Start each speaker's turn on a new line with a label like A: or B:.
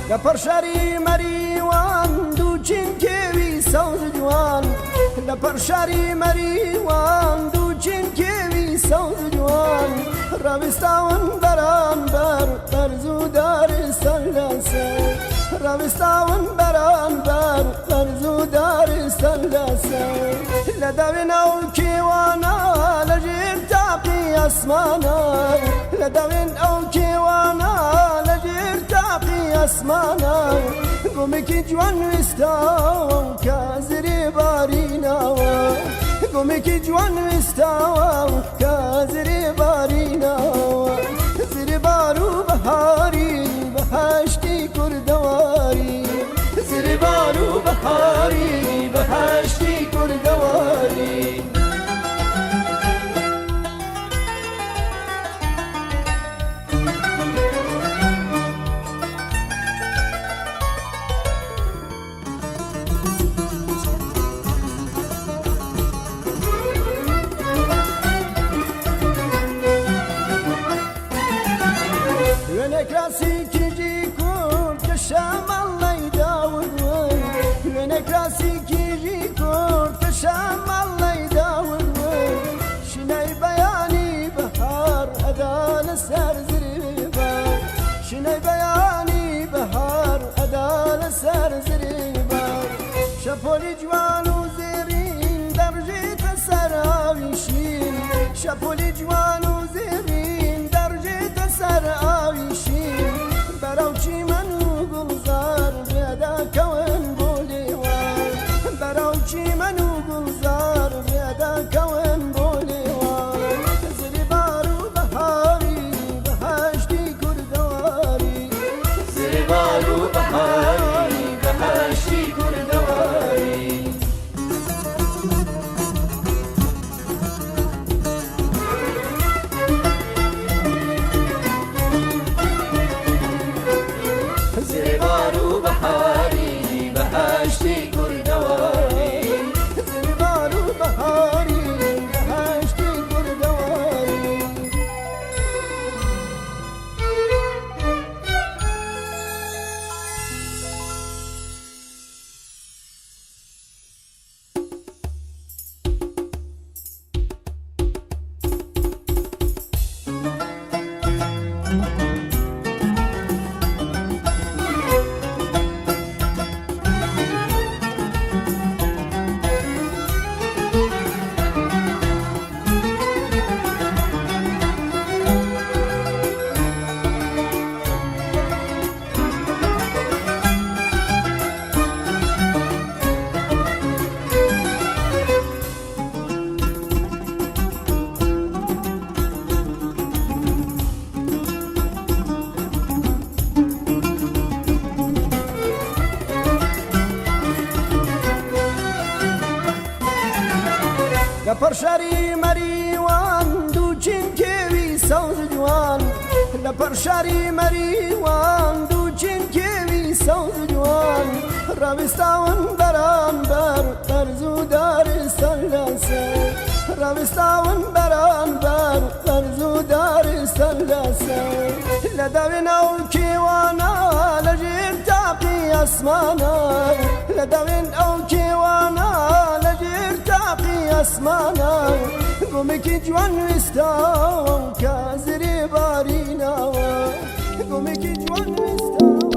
A: لپرشاری مریوان دوچین کیوی سوز جوان لپرشاری مریوان دوچین کیوی سوز جوان روستاون بران بر زودار سلسه روستاون بران بر زودار سلسه لدوین او کیوانا لجیر تاقی اسمانا لدوین او کیوانا لجیر تاقی اسمانا گومکی جوان وستاو کازری باریناوا گومکی جوان وستاو کازری باریناوا زری بارو بهاری بهشتی کردواری زری بارو بهاری بهشتی کردواری Klasikci kurt şamallayı davul Yöne klasikci kurt şamallayı davul Şinay bayani bahar adal serziri var Şinay bayani bahar adal serziri var Şapoli cvanu zerin derce tesaravişin Şapoli cvanu zerin derce tesaravişin براو چی منو گلزار بیادا کون بولیوار براو چی منو گلزار بیادا کون بولیوار زری بارو بهاری بهشتی کردواری زری بارو بهاری بهشتی کردواری زری بارو بهاری بهشتی کردواری زری بارو بهاری بهشتی کردواری لپرشاری مریوان دوچین کیوی سوز جوان لپرشاری مریوان دوچین کیوی سوز جوان روستاون بران بر زودار سلسه روستاون بران بر زودار سلسه لدوین او کیوانا لجیر تاقی اسمانا لدوین او کیوانا لجیر تاقی اسمانا گومکی جوان وستاو کازری باریناوا گومکی جوان وستاو